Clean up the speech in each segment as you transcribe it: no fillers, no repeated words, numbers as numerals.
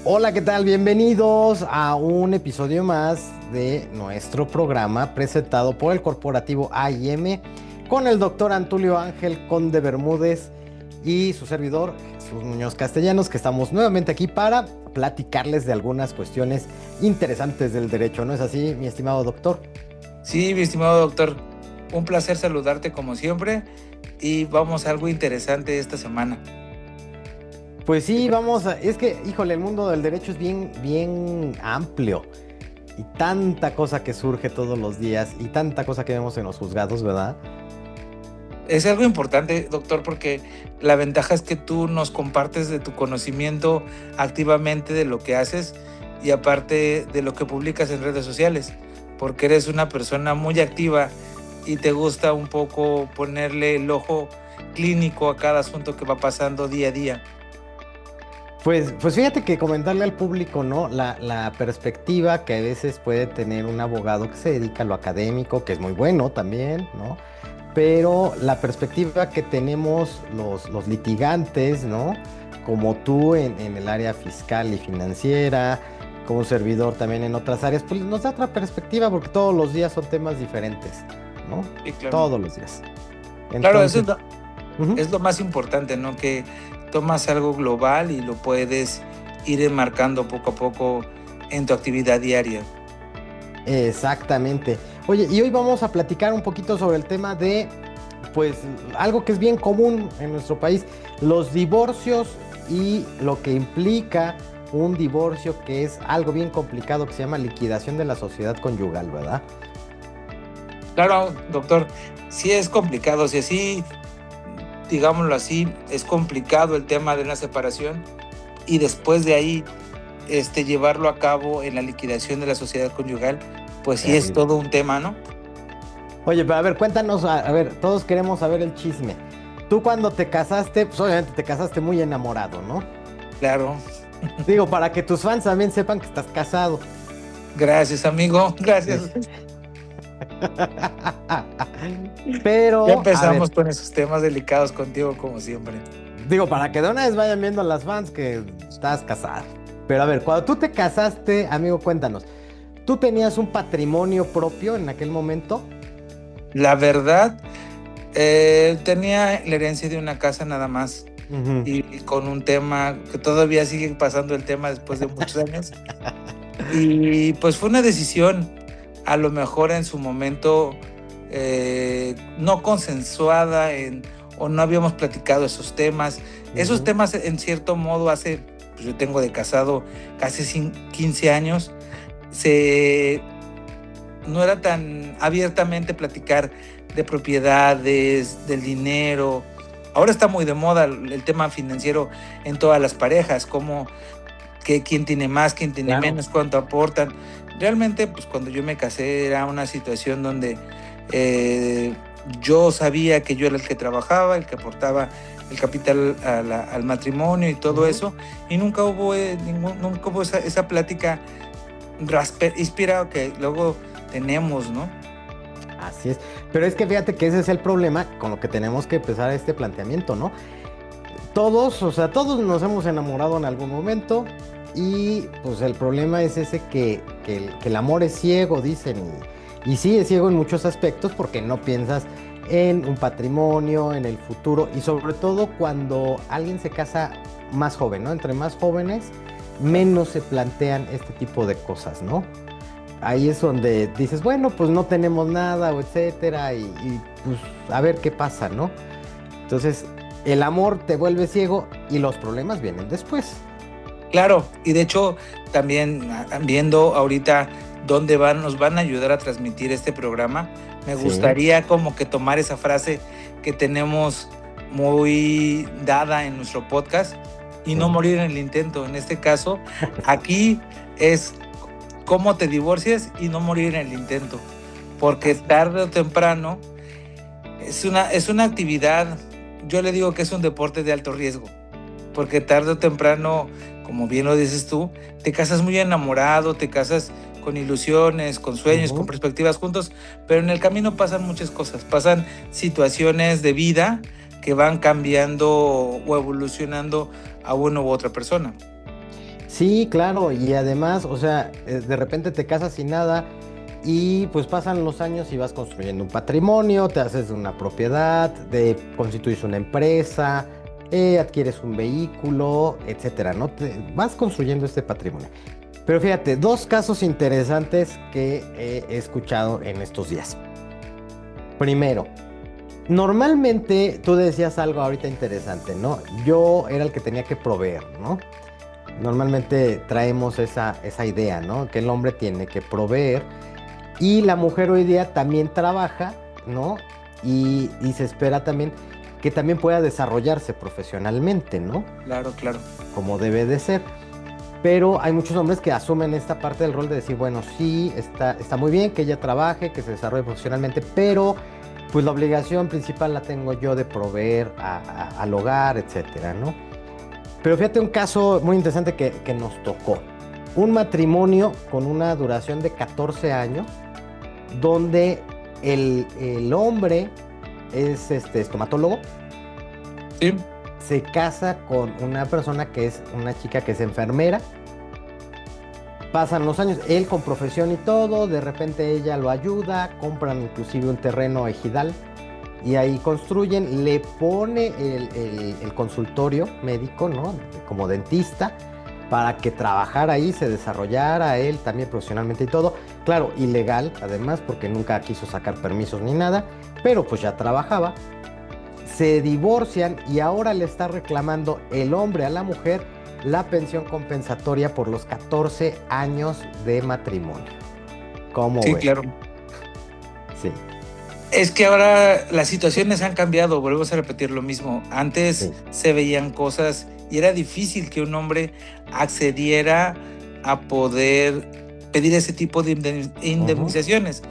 Hola, ¿qué tal? Bienvenidos a un episodio más de nuestro programa presentado por el corporativo AIM con el doctor Antulio Ángel Conde Bermúdez y su servidor Jesús Muñoz Castellanos, que estamos nuevamente aquí para platicarles de algunas cuestiones interesantes del derecho. ¿No es así, mi estimado doctor? Sí, mi estimado doctor, un placer saludarte como siempre y vamos a algo interesante esta semana. Pues ¿Qué sí, te parece? es que, híjole, el mundo del derecho es bien amplio y tanta cosa que surge todos los días y tanta cosa que vemos en los juzgados, ¿verdad? Es algo importante, doctor, porque la ventaja es que tú nos compartes de tu conocimiento activamente de lo que haces y aparte de lo que publicas en redes sociales, porque eres una persona muy activa y te gusta un poco ponerle el ojo clínico a cada asunto que va pasando día a día. Pues fíjate que comentarle al público, ¿no? La perspectiva que a veces puede tener un abogado que se dedica a lo académico, que es muy bueno también, ¿no? Pero la perspectiva que tenemos los litigantes, ¿no? Como tú en el área fiscal y financiera, como un servidor también en otras áreas, pues nos da otra perspectiva porque todos los días son temas diferentes, ¿no? Sí, claro. Todos los días. Claro, eso Entonces, ujú. es lo más importante, ¿no? Que tomas algo global y lo puedes ir enmarcando poco a poco en tu actividad diaria. Exactamente. Oye, y hoy vamos a platicar un poquito sobre el tema de, pues, algo que es bien común en nuestro país, los divorcios y lo que implica un divorcio, que es algo bien complicado, que se llama liquidación de la sociedad conyugal, ¿verdad? Claro, doctor, sí es complicado, si así, digámoslo así, es complicado el tema de una separación y después de ahí llevarlo a cabo en la liquidación de la sociedad conyugal, pues sí es Terrible. todo un tema, ¿no? Oye, pero a ver, cuéntanos, a ver, todos queremos saber el chisme. Tú cuando te casaste, pues obviamente te casaste muy enamorado, ¿no? Claro. Digo, para que tus fans también sepan que estás casado. Gracias, amigo. Sí. Gracias. Ya Pero, a ver, empezamos con esos temas delicados contigo, como siempre. digo, para que de una vez vayan viendo las fans que estás casado. Pero a ver, cuando tú te casaste, amigo, cuéntanos, ¿tú tenías un patrimonio propio en aquel momento? La verdad, tenía la herencia de una casa nada más Ujú. y con un tema que todavía sigue pasando el tema después de muchos años. Y pues fue una decisión, a lo mejor en su momento no consensuada o no habíamos platicado esos temas. Esos Ujú. temas en cierto modo hace, pues yo tengo de casado casi 15 años, se no era tan abiertamente platicar de propiedades, del dinero. Ahora está muy de moda el tema financiero en todas las parejas, como que quién tiene más, quién tiene Claro. menos, cuánto aportan. Realmente, pues cuando yo me casé era una situación donde eh, yo sabía que yo era el que trabajaba, el que aportaba el capital al matrimonio y todo Ujú. eso, y nunca hubo esa plática inspirada que luego tenemos, ¿no? Así es. Pero es que fíjate que ese es el problema con lo que tenemos que empezar este planteamiento, ¿no? Todos, o sea, todos nos hemos enamorado en algún momento y pues el problema es ese que el amor es ciego, dicen, y sí es ciego en muchos aspectos porque no piensas en un patrimonio, en el futuro y sobre todo cuando alguien se casa más joven, ¿no? Entre más jóvenes, menos se plantean este tipo de cosas, ¿no? Ahí es donde dices, bueno, pues no tenemos nada o etcétera y pues a ver qué pasa, ¿no? Entonces, el amor te vuelve ciego y los problemas vienen después. Claro, y de hecho también viendo ahorita dónde nos van a ayudar a transmitir este programa, me Sí. gustaría como que tomar esa frase que tenemos muy dada en nuestro podcast y no Sí. morir en el intento. En este caso, aquí es cómo te divorcias y no morir en el intento, porque Así es. tarde o temprano es una actividad, yo le digo que es un deporte de alto riesgo, porque tarde o temprano, como bien lo dices tú, te casas muy enamorado, te casas con ilusiones, con sueños, con Ujú. perspectivas juntos, pero en el camino pasan muchas cosas, pasan situaciones de vida que van cambiando o evolucionando a una u otra persona. Sí, claro, y además, o sea, de repente te casas sin nada y pues pasan los años y vas construyendo un patrimonio, te haces de una propiedad, constituyes una empresa, adquieres un vehículo, etcétera, ¿no? Vas construyendo este patrimonio. Pero fíjate, dos casos interesantes que he escuchado en estos días. Primero, normalmente tú decías algo ahorita interesante, ¿no? Yo era el que tenía que proveer, ¿no? Normalmente traemos esa idea, ¿no? Que el hombre tiene que proveer y la mujer hoy día también trabaja, ¿no? Y se espera también que también pueda desarrollarse profesionalmente, ¿no? Claro, claro. Como debe de ser. Pero hay muchos hombres que asumen esta parte del rol de decir, bueno, sí, está muy bien que ella trabaje, que se desarrolle profesionalmente, pero pues la obligación principal la tengo yo de proveer al hogar, etcétera, ¿no? Pero fíjate un caso muy interesante que nos tocó. Un matrimonio con una duración de 14 años, donde el hombre es estomatólogo, Sí, se casa con una persona que es una chica que es enfermera. Pasan los años, él con profesión y todo, de repente ella lo ayuda, compran inclusive un terreno ejidal y ahí construyen, le pone el consultorio médico, ¿no? Como dentista, para que trabajara ahí, se desarrollara él también profesionalmente y todo. Claro, ilegal además, porque nunca quiso sacar permisos ni nada, pero pues ya trabajaba. Se divorcian y ahora le está reclamando el hombre a la mujer la pensión compensatoria por los 14 años de matrimonio. ¿Cómo sí, ves? claro. Sí, Es que ahora las situaciones han cambiado, volvemos a repetir lo mismo. Antes sí. se veían cosas y era difícil que un hombre accediera a poder pedir ese tipo de Ujú, indemnizaciones.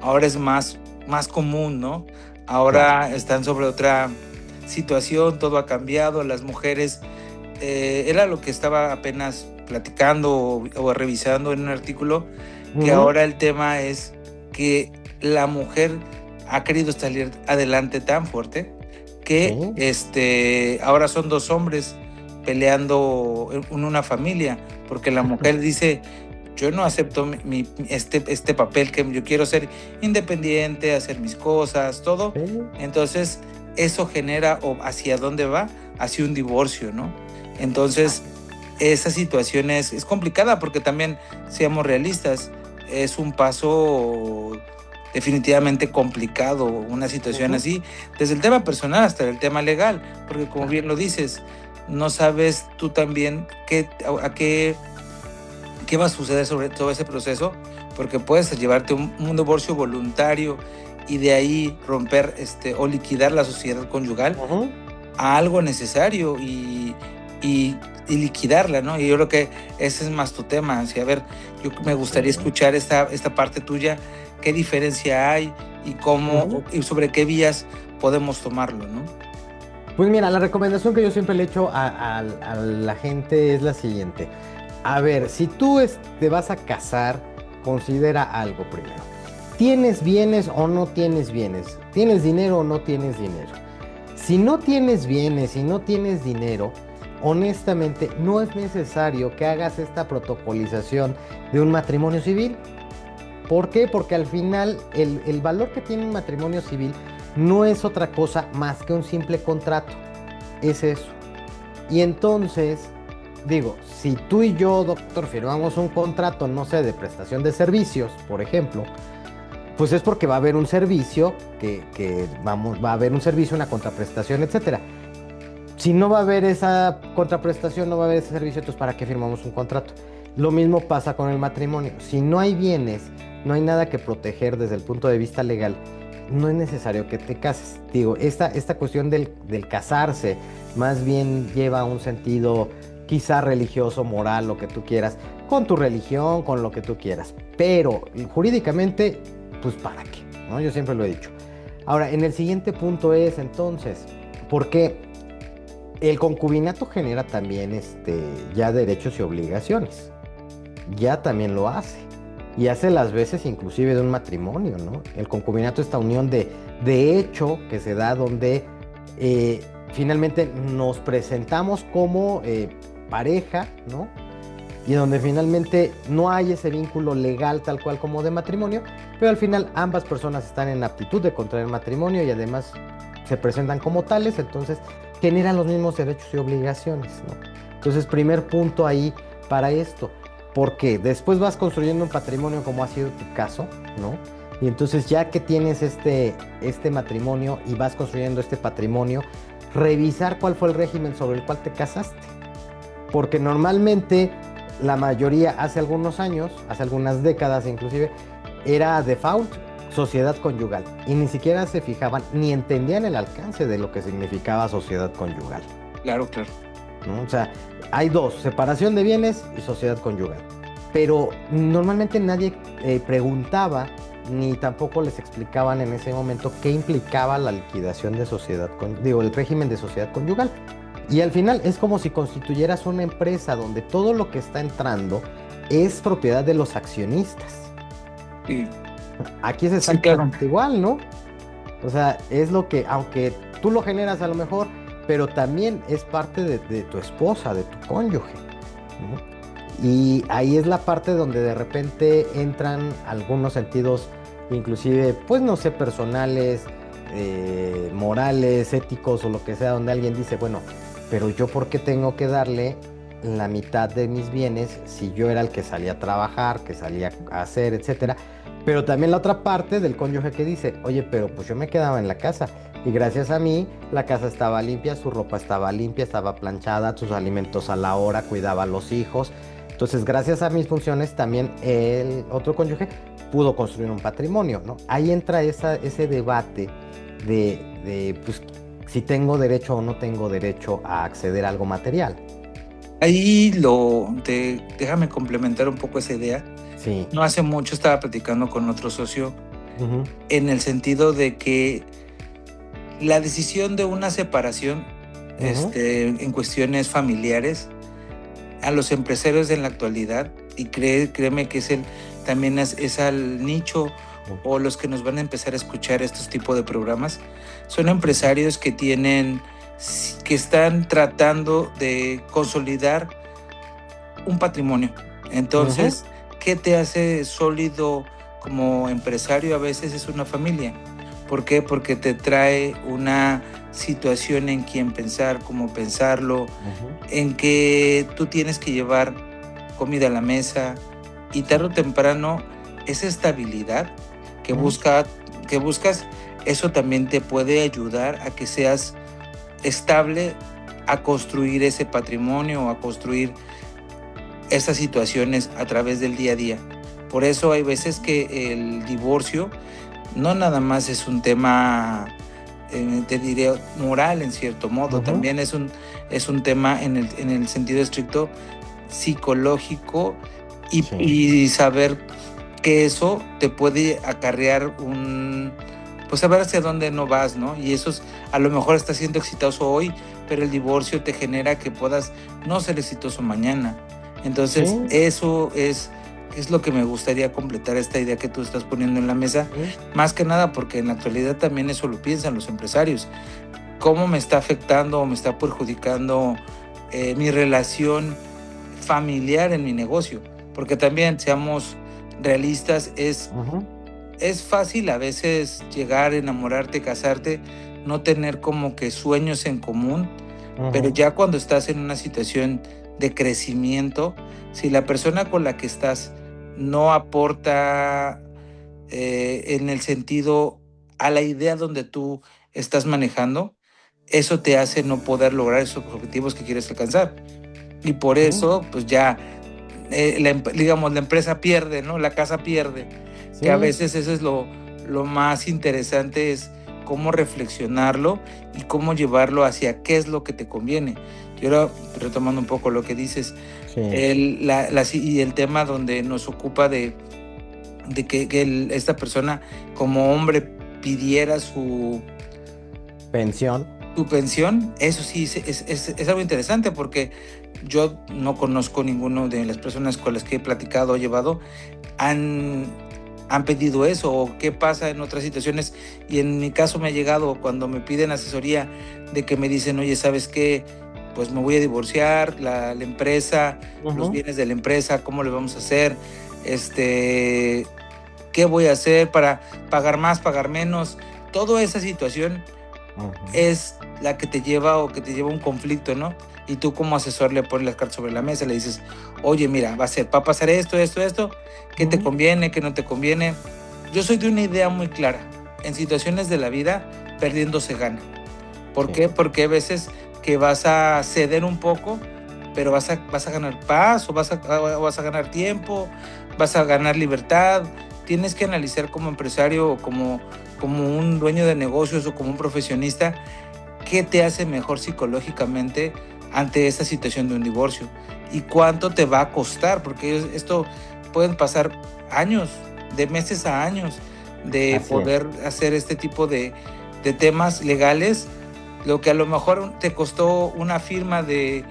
Ahora es más común, ¿no? claro. Ahora están sobre otra situación, todo ha cambiado, las mujeres, era lo que estaba apenas platicando o revisando en un artículo, que Ujú, ahora el tema es que la mujer ha querido salir adelante tan fuerte que sí. ahora son dos hombres peleando en una familia, porque la mujer dice, yo no acepto este papel, que yo quiero ser independiente, hacer mis cosas, todo. Sí, Entonces, eso genera, o hacia dónde va, hacia un divorcio, ¿no? Entonces, esa situación es complicada porque también, seamos realistas, es un paso definitivamente complicado, una situación ujú, así, desde el tema personal hasta el tema legal, porque como bien lo dices, no sabes tú también qué va a suceder sobre todo ese proceso, porque puedes llevarte un divorcio voluntario y de ahí romper o liquidar la sociedad conyugal ujú. a algo necesario y liquidarla, ¿no? Y yo creo que ese es más tu tema. Así, a ver, yo me gustaría Sí. escuchar esta parte tuya, qué diferencia hay y Ujú. cómo, y sobre qué vías podemos tomarlo, ¿no? Pues mira, la recomendación que yo siempre le echo a la gente es la siguiente. A ver, si tú te vas a casar, considera algo primero. ¿Tienes bienes o no tienes bienes? ¿Tienes dinero o no tienes dinero? Si no tienes bienes y no tienes dinero, honestamente no es necesario que hagas esta protocolización de un matrimonio civil. ¿Por qué? Porque al final el valor que tiene un matrimonio civil no es otra cosa más que un simple contrato. Es eso. Y entonces, digo, si tú y yo, doctor, firmamos un contrato, no sé, de prestación de servicios, por ejemplo, pues es porque va a haber un servicio, va a haber un servicio, una contraprestación, etcétera. Si no va a haber esa contraprestación, no va a haber ese servicio, entonces ¿para qué firmamos un contrato? Lo mismo pasa con el matrimonio. Si no hay bienes, no hay nada que proteger desde el punto de vista legal, no es necesario que te cases. Digo, esta cuestión del casarse más bien lleva un sentido quizá religioso, moral, lo que tú quieras, con tu religión, con lo que tú quieras. Pero jurídicamente, pues ¿para qué? ¿No? Yo siempre lo he dicho. Ahora, en el siguiente punto es entonces, ¿por qué? El concubinato genera también ya derechos y obligaciones. Ya también lo hace. Y hace las veces inclusive de un matrimonio, ¿no? El concubinato, esta unión de hecho que se da donde finalmente nos presentamos como pareja, ¿no? y donde finalmente no hay ese vínculo legal tal cual como de matrimonio, pero al final ambas personas están en aptitud de contraer matrimonio y además se presentan como tales, entonces generan los mismos derechos y obligaciones, ¿no? Entonces, primer punto ahí para esto, porque después vas construyendo un patrimonio como ha sido tu caso, ¿no? Y entonces ya que tienes este matrimonio y vas construyendo este patrimonio, revisar cuál fue el régimen sobre el cual te casaste. Porque normalmente la mayoría hace algunos años, hace algunas décadas inclusive, era default sociedad conyugal. Y ni siquiera se fijaban ni entendían el alcance de lo que significaba sociedad conyugal, Claro, claro. ¿no? O sea, hay dos, separación de bienes y sociedad conyugal. Pero normalmente nadie preguntaba ni tampoco les explicaban en ese momento qué implicaba la liquidación de sociedad, digo, el régimen de sociedad conyugal. Y al final es como si constituyeras una empresa donde todo lo que está entrando es propiedad de los accionistas. Sí, Aquí es sí, exactamente claro. igual, ¿no? O sea, es lo que, aunque tú lo generas a lo mejor, pero también es parte de tu esposa, de tu cónyuge, ¿no? Y ahí es la parte donde de repente entran algunos sentidos, inclusive, pues no sé, personales, morales, éticos o lo que sea, donde alguien dice, bueno, pero yo ¿por qué tengo que darle la mitad de mis bienes si yo era el que salía a trabajar, que salía a hacer, etcétera? Pero también la otra parte del cónyuge que dice, oye, pero pues yo me quedaba en la casa y gracias a mí la casa estaba limpia, su ropa estaba limpia, estaba planchada, sus alimentos a la hora, cuidaba a los hijos. Entonces, gracias a mis funciones, también el otro cónyuge pudo construir un patrimonio, ¿no? Ahí entra ese debate pues, si tengo derecho o no tengo derecho a acceder a algo material. Ahí déjame complementar un poco esa idea. Sí. No hace mucho estaba platicando con otro socio Ujú. en el sentido de que la decisión de una separación Ujú. en cuestiones familiares a los empresarios en la actualidad, y créeme que también es al nicho o los que nos van a empezar a escuchar estos tipos de programas, son empresarios que están tratando de consolidar un patrimonio. Entonces, ¿qué te hace sólido como empresario? A veces es una familia. ¿Por qué? Porque te trae una situación en quien pensar, cómo pensarlo, en que tú tienes que llevar comida a la mesa y tarde o temprano esa estabilidad que buscas, eso también te puede ayudar a que seas estable, a construir ese patrimonio o a construir esas situaciones a través del día a día. Por eso hay veces que el divorcio no nada más es un tema, te diré, moral en cierto modo, también es un tema en el sentido estricto psicológico y saber que eso te puede acarrear pues saber hacia dónde no vas, ¿no? Y eso a lo mejor estás siendo exitoso hoy, pero el divorcio te genera que puedas no ser exitoso mañana. Entonces, eso es lo que me gustaría completar esta idea que tú estás poniendo en la mesa, más que nada porque en la actualidad también eso lo piensan los empresarios. ¿Cómo me está afectando o me está perjudicando mi relación familiar en mi negocio? Porque también, seamos realistas, es fácil a veces llegar, enamorarte, casarte, no tener como que sueños en común, pero ya cuando estás en una situación de crecimiento, si la persona con la que estás no aporta en el sentido a la idea donde tú estás manejando, eso te hace no poder lograr esos objetivos que quieres alcanzar. Y por eso, pues ya, digamos, la empresa pierde, ¿no? La casa pierde. Sí. Que a veces eso es lo más interesante, es cómo reflexionarlo y cómo llevarlo hacia qué es lo que te conviene. Yo ahora, retomando un poco lo que dices, y el tema donde nos ocupa de que esta persona como hombre pidiera su pensión. Tu pensión, eso sí es algo interesante, porque yo no conozco ninguno de las personas con las que he platicado o llevado han pedido eso, o qué pasa en otras situaciones. Y en mi caso me ha llegado cuando me piden asesoría de que me dicen, oye, ¿sabes qué? pues me voy a divorciar, la empresa, los Ujú. bienes de la empresa, cómo le vamos a hacer, qué voy a hacer para pagar más, pagar menos. Toda esa situación Ujú. es la que te lleva o que te lleva a un conflicto, ¿no? Y tú como asesor le pones las cartas sobre la mesa, le dices, oye, mira, va a pasar esto, esto, esto, ¿qué te Ujú. conviene, qué no te conviene? Yo soy de una idea muy clara. En situaciones de la vida, perdiendo se gana. ¿Por Sí. qué? Porque hay veces que vas a ceder un poco, pero vas a ganar paz, o vas a ganar tiempo, vas a ganar libertad. Tienes que analizar como empresario o como un dueño de negocios o como un profesionista, qué te hace mejor psicológicamente ante esta situación de un divorcio y cuánto te va a costar, porque esto pueden pasar años, de meses a años, de Así es. poder hacer este tipo de temas legales. Lo que a lo mejor te costó una firma de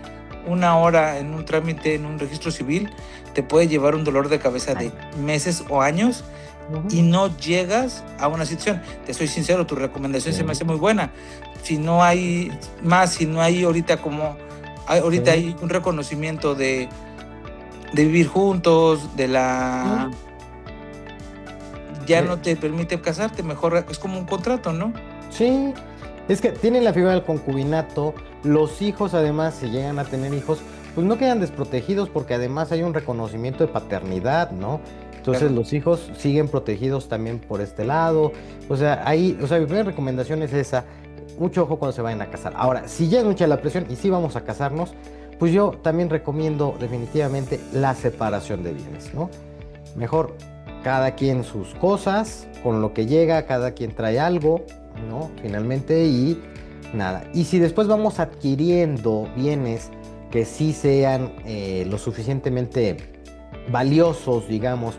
una hora en un trámite, en un registro civil, te puede llevar un dolor de cabeza de Años. meses o años Ujú. y no llegas a una situación. Te soy sincero, tu recomendación se me Sí. hace muy buena. Si no hay más, si no hay ahorita ahorita Sí. hay un reconocimiento de vivir juntos, Sí. ya De- no te permite casarte, mejor es como un contrato, ¿no? Sí, es que tienen la figura del concubinato, los hijos además, si llegan a tener hijos, pues no quedan desprotegidos porque además hay un reconocimiento de paternidad, ¿no? Entonces Claro. los hijos siguen protegidos también por este lado. O sea, ahí, o sea, mi primera recomendación es esa, mucho ojo cuando se vayan a casar. Ahora, si ya es mucha la presión y sí vamos a casarnos, pues yo también recomiendo definitivamente la separación de bienes, ¿no? Mejor cada quien sus cosas, con lo que llega, cada quien trae algo, ¿no? Finalmente, y nada. Y si después vamos adquiriendo bienes que sí sean lo suficientemente valiosos, digamos,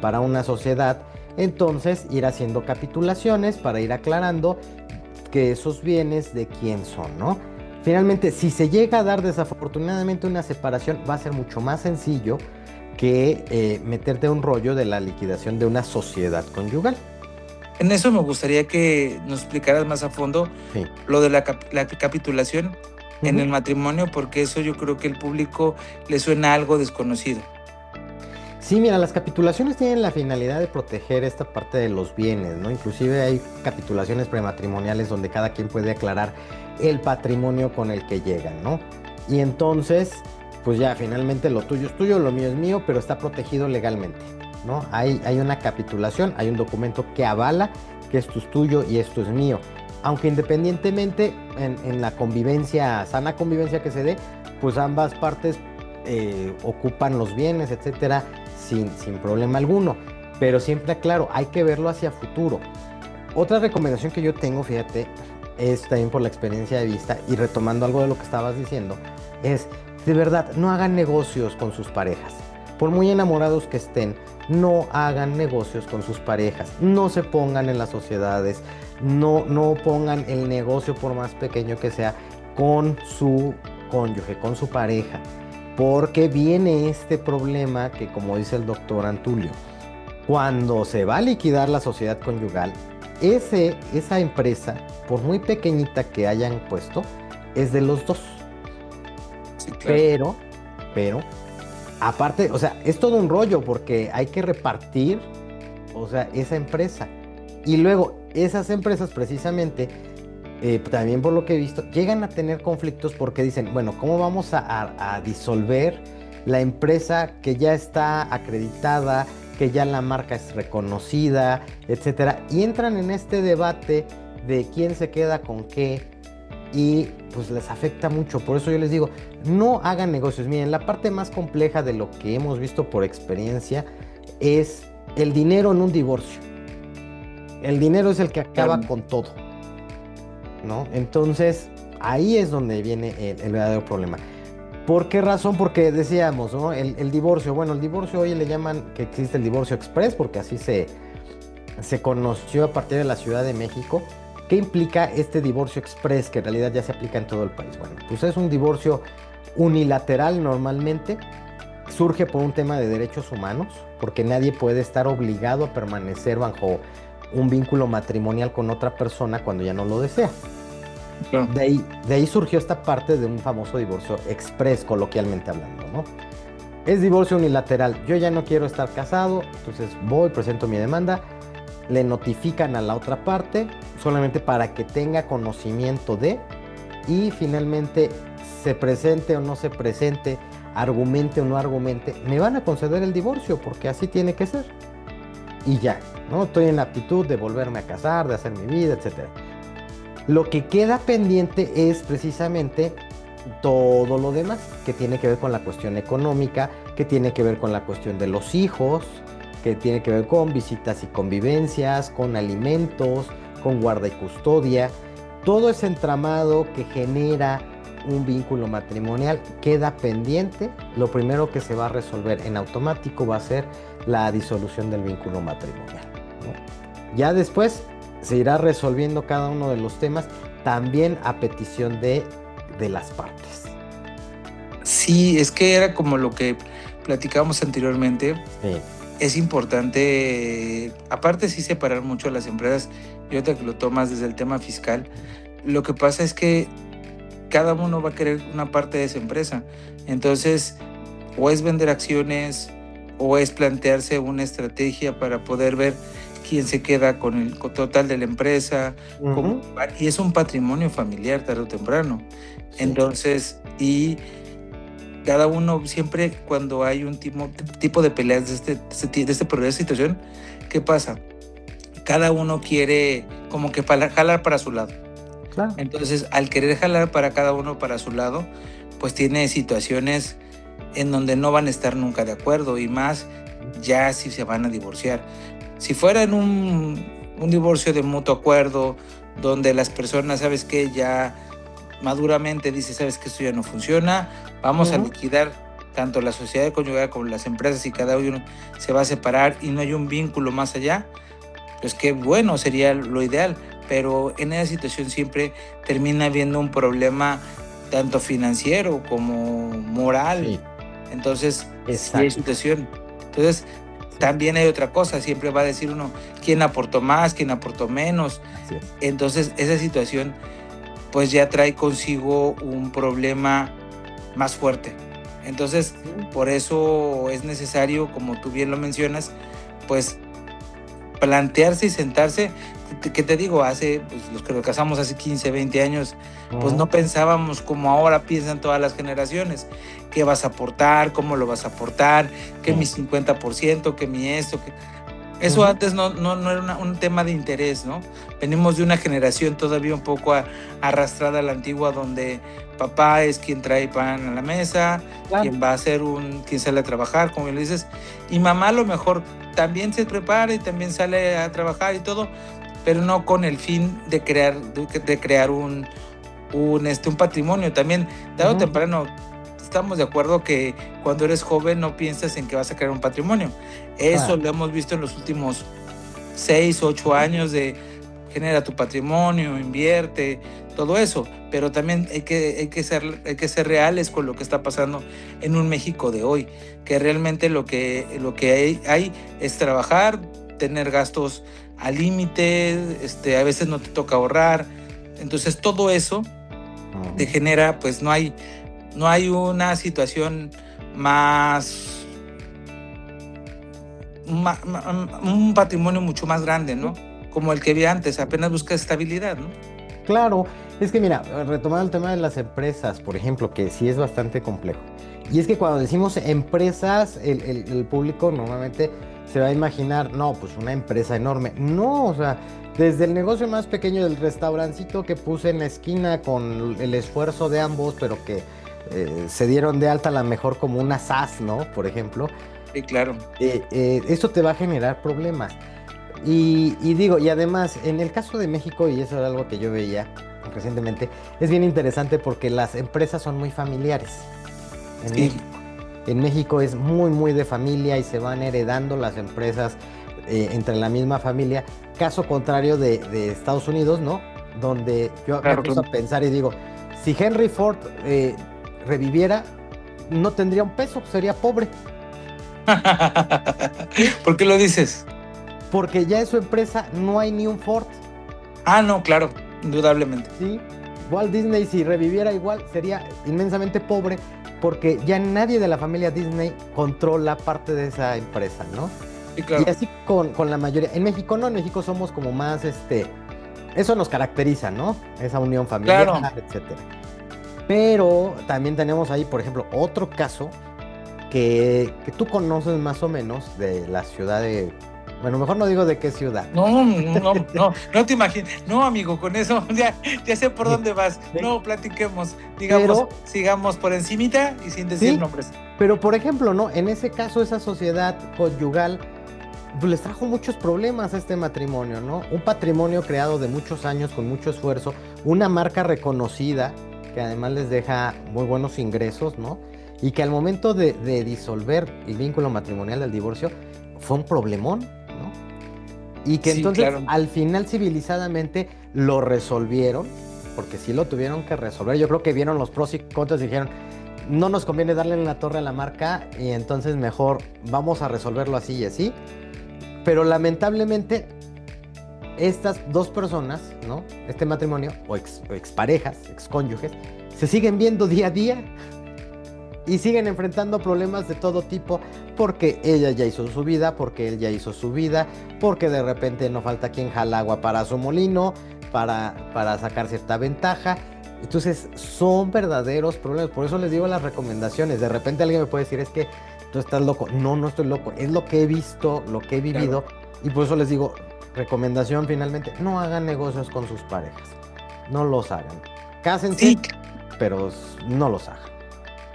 para una sociedad, entonces ir haciendo capitulaciones para ir aclarando que esos bienes de quién son, ¿no? Finalmente, si se llega a dar desafortunadamente una separación, va a ser mucho más sencillo que meterte a un rollo de la liquidación de una sociedad conyugal. En eso me gustaría que nos explicaras más a fondo Sí. lo de la capitulación en el Ujú. matrimonio, porque eso yo creo que el público le suena algo desconocido. Sí, mira, las capitulaciones tienen la finalidad de proteger esta parte de los bienes, ¿no? Inclusive hay capitulaciones prematrimoniales donde cada quien puede aclarar el patrimonio con el que llegan, ¿no? Y entonces, pues ya finalmente lo tuyo es tuyo, lo mío es mío, pero está protegido legalmente, ¿no? Hay una capitulación, hay un documento que avala que esto es tuyo y esto es mío. Aunque independientemente en la convivencia, sana convivencia que se dé, pues ambas partes ocupan los bienes, etcétera, sin problema alguno. Pero siempre aclaro, hay que verlo hacia futuro. Otra recomendación que yo tengo, fíjate, es también por la experiencia de vista y retomando algo de lo que estabas diciendo, es de verdad, no hagan negocios con sus parejas. Por muy enamorados que estén, no hagan negocios con sus parejas. No se pongan en las sociedades, no pongan el negocio, por más pequeño que sea, con su cónyuge, con su pareja. Porque viene este problema que, como dice el doctor Antulio, cuando se va a liquidar la sociedad conyugal, esa empresa, por muy pequeñita que hayan puesto, es de los dos. Sí, claro. Pero, pero, aparte, o sea, es todo un rollo porque hay que repartir, o sea, esa empresa. Y luego, esas empresas precisamente, también por lo que he visto, llegan a tener conflictos porque dicen, bueno, ¿cómo vamos a disolver la empresa que ya está acreditada, que ya la marca es reconocida, etcétera? Y entran en este debate de quién se queda con qué y pues les afecta mucho. Por eso yo les digo, no hagan negocios. Miren, la parte más compleja de lo que hemos visto por experiencia es el dinero en un divorcio. El dinero es el que acaba Claro. con todo, ¿no? Entonces, ahí es donde viene el verdadero problema. ¿Por qué razón? Porque decíamos, ¿no? El divorcio, bueno, el divorcio hoy le llaman que existe el divorcio express, porque así se conoció a partir de la Ciudad de México. ¿Qué implica este divorcio express que en realidad ya se aplica en todo el país? Bueno, pues es un divorcio unilateral normalmente, surge por un tema de derechos humanos, porque nadie puede estar obligado a permanecer bajo un vínculo matrimonial con otra persona cuando ya no lo desea. Claro. De ahí surgió esta parte de un famoso divorcio express, coloquialmente hablando, ¿no? Es divorcio unilateral. Yo ya no quiero estar casado, entonces voy, presento mi demanda, le notifican a la otra parte solamente para que tenga conocimiento de, y finalmente se presente o no se presente, argumente o no argumente, me van a conceder el divorcio porque así tiene que ser. Y ya, ¿no? Estoy en la aptitud de volverme a casar, de hacer mi vida, etcétera. Lo que queda pendiente es precisamente todo lo demás, que tiene que ver con la cuestión económica, que tiene que ver con la cuestión de los hijos, que tiene que ver con visitas y convivencias, con alimentos, con guarda y custodia. Todo ese entramado que genera un vínculo matrimonial queda pendiente. Lo primero que se va a resolver en automático va a ser la disolución del vínculo matrimonial, ¿no? Ya después se irá resolviendo cada uno de los temas, también a petición de las partes. Sí, es que era como lo que platicábamos anteriormente. Sí. Es importante, aparte sí separar mucho a las empresas, y ahorita que lo tomas desde el tema fiscal, lo que pasa es que cada uno va a querer una parte de esa empresa. Entonces, o es vender acciones, o es plantearse una estrategia para poder ver quién se queda con el total de la empresa, Ujú. y es un patrimonio familiar tarde o temprano. Sí. Entonces, y cada uno siempre cuando hay un tipo de peleas de esta situación, ¿qué pasa? Cada uno quiere como que jalar para su lado. Claro. Entonces, al querer jalar para cada uno para su lado, pues tiene situaciones en donde no van a estar nunca de acuerdo, y más ya si se van a divorciar. Si fuera en un divorcio de mutuo acuerdo, donde las personas, ¿sabes qué? Ya maduramente dice, ¿sabes qué? Esto ya no funciona, vamos a liquidar tanto la sociedad conyugal como las empresas, y cada uno se va a separar y no hay un vínculo más allá, pues qué bueno, sería lo ideal. Pero en esa situación siempre termina habiendo un problema tanto financiero como moral. Sí. Entonces, Exacto. sí hay situación. Entonces, también hay otra cosa, siempre va a decir uno quién aportó más, quién aportó menos. Así es. Entonces, esa situación pues ya trae consigo un problema más fuerte. Entonces, por eso es necesario, como tú bien lo mencionas, pues plantearse y sentarse. ¿Qué te digo? Hace, pues, los que nos casamos hace 15, 20 años, pues no pensábamos como ahora piensan todas las generaciones. ¿Qué vas a aportar? ¿Cómo lo vas a aportar? ¿Qué mi 50%? ¿Qué mi esto? ¿Qué? Eso antes no era un tema de interés, ¿no? Venimos de una generación todavía un poco arrastrada a la antigua, donde papá es quien trae pan a la mesa, claro, quien va a ser quien sale a trabajar, como le dices, y mamá a lo mejor también se prepara y también sale a trabajar y todo, pero no con el fin de crear un patrimonio. También, tarde o temprano, estamos de acuerdo que cuando eres joven no piensas en que vas a crear un patrimonio. Eso lo hemos visto en los últimos 6, 8 años de genera tu patrimonio, invierte, todo eso. Pero también hay que ser reales con lo que está pasando en un México de hoy, que realmente lo que hay es trabajar, tener gastos al límite, a veces no te toca ahorrar. Entonces todo eso te genera, pues no hay una situación más, un patrimonio mucho más grande, ¿no? Como el que había antes, apenas buscas estabilidad, ¿no? Claro, es que mira, retomando el tema de las empresas, por ejemplo, que sí es bastante complejo. Y es que cuando decimos empresas, el público normalmente se va a imaginar, no, pues una empresa enorme. No, o sea, desde el negocio más pequeño del restaurancito que puse en la esquina con el esfuerzo de ambos, pero que se dieron de alta a la mejor como una SAS, ¿no? Por ejemplo. Sí, claro. Esto te va a generar problemas. Y digo, y además, en el caso de México, y eso era algo que yo veía recientemente, es bien interesante porque las empresas son muy familiares en México. En México es muy, muy de familia y se van heredando las empresas entre la misma familia. Caso contrario de Estados Unidos, ¿no? Donde yo me puse a pensar y digo, si Henry Ford reviviera, no tendría un peso, sería pobre. ¿Por qué lo dices? Porque ya en su empresa no hay ni un Ford. Ah, no, claro, indudablemente. Sí, Walt Disney, si reviviera igual, sería inmensamente pobre porque ya nadie de la familia Disney controla parte de esa empresa, ¿no? Sí, Y claro. así con la mayoría. En México no, en México somos como más, eso nos caracteriza, ¿no? Esa unión familiar, Claro. etcétera. Pero también tenemos ahí, por ejemplo, otro caso que tú conoces más o menos de la ciudad de, bueno, mejor no digo de qué ciudad. No, no, no, no te imaginas. No, amigo, con eso ya sé por dónde vas. Sí. No, platiquemos. Digamos, Pero sigamos por encimita y sin decir sí, nombres. pero por ejemplo, ¿no? En ese caso, esa sociedad conyugal pues, les trajo muchos problemas a este matrimonio, ¿no? Un patrimonio creado de muchos años, con mucho esfuerzo, una marca reconocida, que además les deja muy buenos ingresos, ¿no? Y que al momento de disolver el vínculo matrimonial del divorcio, fue un problemón, ¿no? Y que Sí, entonces claro. al final civilizadamente lo resolvieron, porque sí lo tuvieron que resolver. Yo creo que vieron los pros y contras y dijeron, no nos conviene darle en la torre a la marca y entonces mejor vamos a resolverlo así y así. Pero lamentablemente estas dos personas, ¿no? Este matrimonio o exparejas, excónyuges, se siguen viendo día a día y siguen enfrentando problemas de todo tipo porque ella ya hizo su vida, porque él ya hizo su vida, porque de repente no falta quien jala agua para su molino, para sacar cierta ventaja. Entonces son verdaderos problemas. Por eso les digo las recomendaciones. De repente alguien me puede decir, es que tú estás loco. No, no estoy loco. Es lo que he visto, lo que he Claro. vivido. Y por eso les digo, recomendación finalmente, no hagan negocios con sus parejas. No los hagan. Cásense, Sí, pero no los hagan.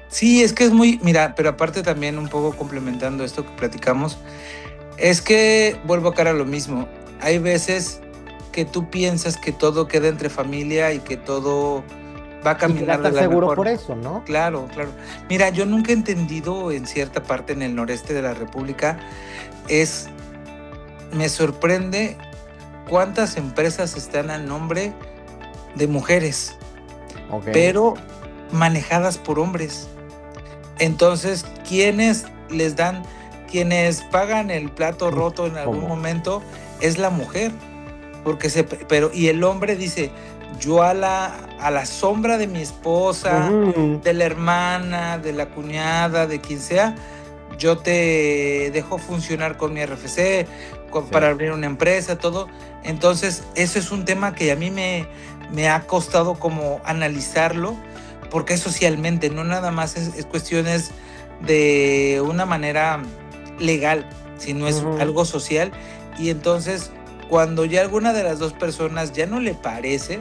sí, es que es muy, mira, pero aparte también un poco complementando esto que platicamos, es que vuelvo a cara a lo mismo. Hay veces que tú piensas que todo queda entre familia y que todo va a Y que caminar de gastar la seguro mejor. por eso, ¿no? Claro, claro. Mira, yo nunca he entendido en cierta parte en el noreste de la República, es, me sorprende cuántas empresas están a nombre de mujeres, Ok. pero manejadas por hombres. Entonces, ¿quiénes les dan, quienes pagan el plato roto en algún ¿Cómo? momento es la mujer? Porque pero, y el hombre dice, yo a la sombra de mi esposa, Ujú. de la hermana, de la cuñada, de quien sea, yo te dejo funcionar con mi RFC, Sí. para abrir una empresa, todo. Entonces, eso es un tema que a mí me ha costado como analizarlo, porque es socialmente, no nada más es cuestiones de una manera legal, sino es Ujú. algo social. Y entonces, cuando ya alguna de las dos personas ya no le parece,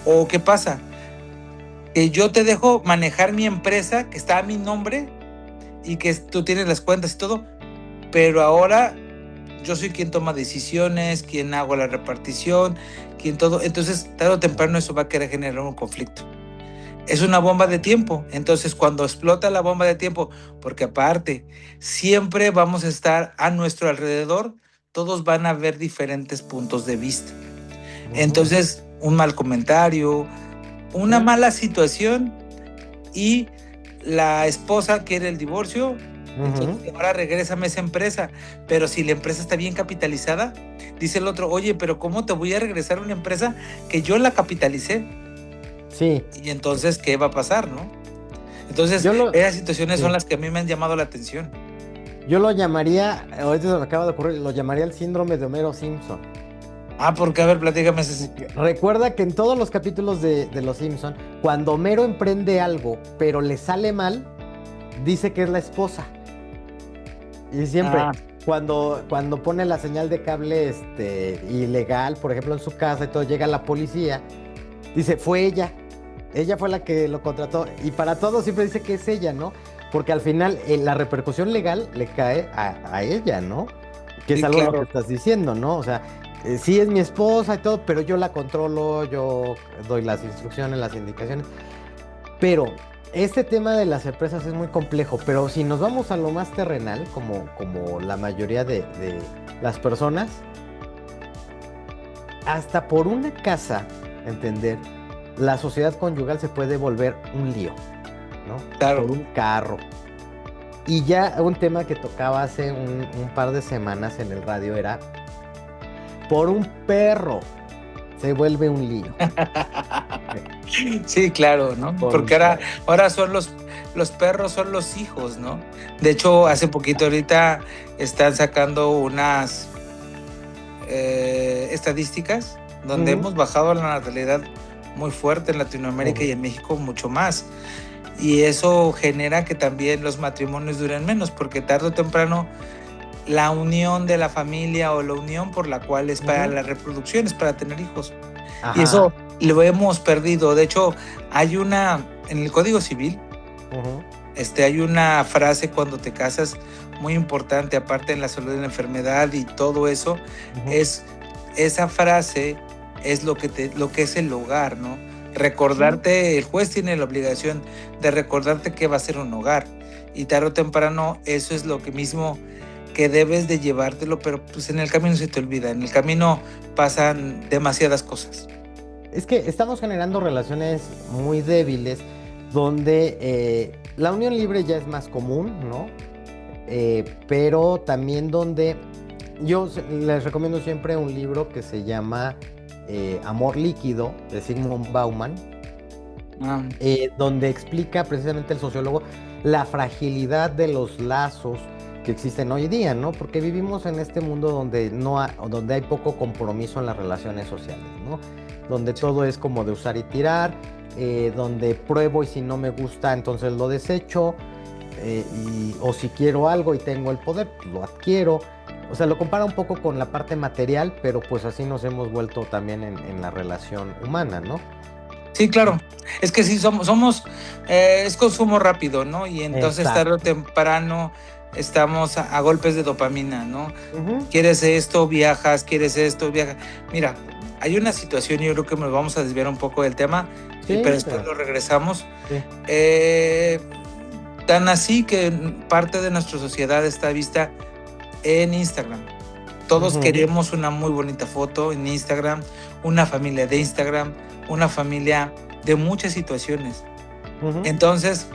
o qué pasa, que yo te dejo manejar mi empresa, que está a mi nombre, y que tú tienes las cuentas y todo, pero ahora yo soy quien toma decisiones, quien hago la repartición, quien todo. Entonces, tarde o temprano eso va a querer generar un conflicto. Es una bomba de tiempo. Entonces, cuando explota la bomba de tiempo, porque aparte, siempre vamos a estar a nuestro alrededor, todos van a ver diferentes puntos de vista. Ujú. Entonces, un mal comentario, una Sí. mala situación y la esposa quiere el divorcio, entonces Ujú. ahora regrésame a esa empresa. Pero si la empresa está bien capitalizada, dice el otro, oye, pero ¿cómo te voy a regresar a una empresa que yo la capitalicé? Sí. Y entonces, ¿qué va a pasar, no? Entonces, Yo lo, esas situaciones son sí. las que a mí me han llamado la atención. Yo lo llamaría, ahorita se me acaba de ocurrir, lo llamaría el síndrome de Homero Simpson. Ah, porque, a ver, platícame ese. Recuerda que en todos los capítulos de Los Simpson, cuando Homero emprende algo, pero le sale mal, dice que es la esposa. Y siempre, Ah, cuando pone la señal de cable ilegal, por ejemplo, en su casa y todo, llega la policía, dice, fue ella. Ella fue la que lo contrató. Y para todos siempre dice que es ella, ¿no? Porque al final la repercusión legal le cae a ella, ¿no? Que es sí, algo lo que claro. estás diciendo, ¿no? O sea, sí es mi esposa y todo, pero yo la controlo, yo doy las instrucciones, las indicaciones. Pero este tema de las empresas es muy complejo, pero si nos vamos a lo más terrenal, como la mayoría de las personas, hasta por una casa, entender, la sociedad conyugal se puede volver un lío, ¿no? Claro. Por un carro. Y ya un tema que tocaba hace un par de semanas en el radio era, por un perro se vuelve un lío. Sí, claro, ¿no? Porque ahora son los perros son los hijos, ¿no? De hecho, hace poquito ahorita están sacando unas estadísticas donde hemos bajado la natalidad muy fuerte en Latinoamérica y en México mucho más. Y eso genera que también los matrimonios duren menos, porque tarde o temprano la unión de la familia o la unión por la cual es para la reproducción, es para tener hijos. Ajá. Y eso lo hemos perdido. De hecho, hay en el Código Civil, hay una frase cuando te casas muy importante, aparte en la salud y la enfermedad y todo eso, esa frase es lo que es el hogar, ¿no? Recordarte, el juez tiene la obligación de recordarte que va a ser un hogar, y tarde o temprano eso es lo que mismo que debes de llevártelo, pero pues en el camino se te olvida, en el camino pasan demasiadas cosas. Es que estamos generando relaciones muy débiles donde la unión libre ya es más común, ¿no? Pero también donde yo les recomiendo siempre un libro que se llama Amor Líquido, de Zygmunt Bauman, donde explica precisamente el sociólogo la fragilidad de los lazos que existen hoy día, ¿no? Porque vivimos en este mundo donde donde hay poco compromiso en las relaciones sociales, ¿no? Donde todo es como de usar y tirar, donde pruebo y si no me gusta entonces lo desecho, o si quiero algo y tengo el poder, pues lo adquiero. O sea, lo compara un poco con la parte material, pero pues así nos hemos vuelto también en la relación humana, ¿no? Sí, claro. Es que sí, somos es consumo rápido, ¿no? Y entonces tarde o temprano estamos a golpes de dopamina, ¿no? ¿Quieres esto? Viajas, ¿quieres esto? Viajas. Mira, hay una situación, y yo creo que nos vamos a desviar un poco del tema, pero después lo regresamos. Sí. Tan así que parte de nuestra sociedad está vista en Instagram. Todos queremos una muy bonita foto en Instagram, una familia de Instagram, una familia de muchas situaciones. Entonces,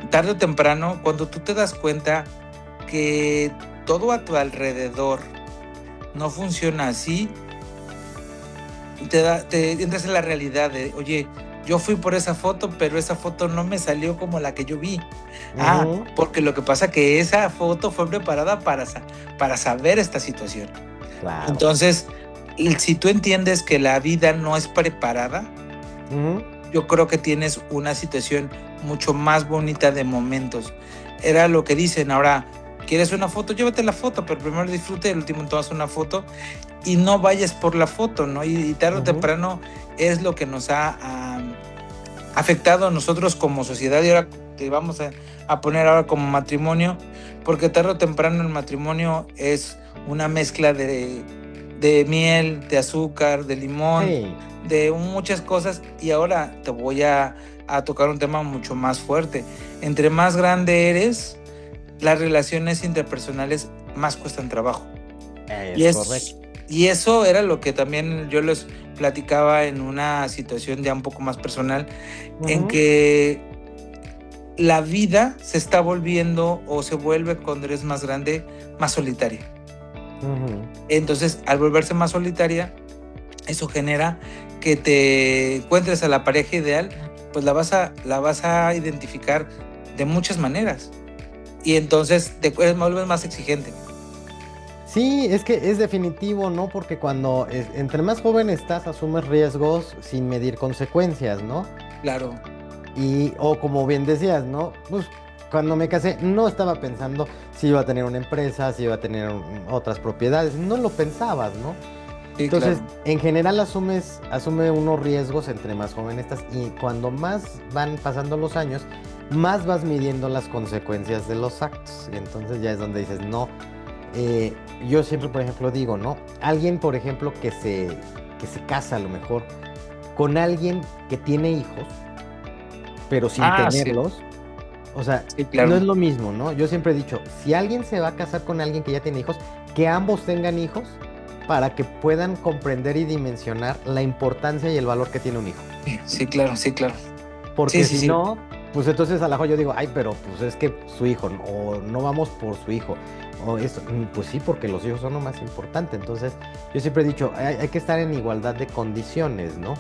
tarde o temprano, cuando tú te das cuenta que todo a tu alrededor no funciona así, te entras en la realidad de, oye, yo fui por esa foto, pero esa foto no me salió como la que yo vi. Porque lo que pasa es que esa foto fue preparada para saber esta situación. Claro. Entonces, si tú entiendes que la vida no es preparada, yo creo que tienes una situación mucho más bonita de momentos. Era lo que dicen, ahora, ¿quieres una foto? Llévate la foto, pero primero disfrute y el último tomas una foto y no vayas por la foto, ¿no? Y tarde o temprano es lo que nos ha afectado a nosotros como sociedad, y ahora te vamos a poner ahora como matrimonio, porque tarde o temprano el matrimonio es una mezcla de miel, de azúcar, de limón, de muchas cosas, y ahora te voy a tocar un tema mucho más fuerte. Entre más grande eres, las relaciones interpersonales más cuestan trabajo. Correcto. Y eso era lo que también yo les platicaba en una situación ya un poco más personal, en que la vida se está volviendo o se vuelve cuando eres más grande, más solitaria. Entonces, al volverse más solitaria, eso genera que te encuentres a la pareja ideal, pues la vas a identificar de muchas maneras. Y entonces te vuelves más exigente. Sí, es que es definitivo, ¿no? Porque cuando entre más joven estás, asumes riesgos sin medir consecuencias, ¿no? Claro. O como bien decías, ¿no? Pues cuando me casé no estaba pensando si iba a tener una empresa, si iba a tener otras propiedades, no lo pensabas, ¿no? Sí, entonces, claro. En general asume unos riesgos entre más joven estás, y cuando más van pasando los años, más vas midiendo las consecuencias de los actos, y entonces ya es donde dices, no. Yo siempre, por ejemplo, digo, ¿no? Alguien, por ejemplo, que se casa a lo mejor con alguien que tiene hijos, pero sin tenerlos. Sí. O sea, sí, claro. No es lo mismo, ¿no? Yo siempre he dicho, si alguien se va a casar con alguien que ya tiene hijos, que ambos tengan hijos para que puedan comprender y dimensionar la importancia y el valor que tiene un hijo. Sí, claro, sí, claro. Porque si no, pues entonces a lo mejor yo digo, ay, pero pues es que su hijo, o no vamos por su hijo. O esto, pues sí, porque los hijos son lo más importante. Entonces, yo siempre he dicho, hay que estar en igualdad de condiciones, ¿no?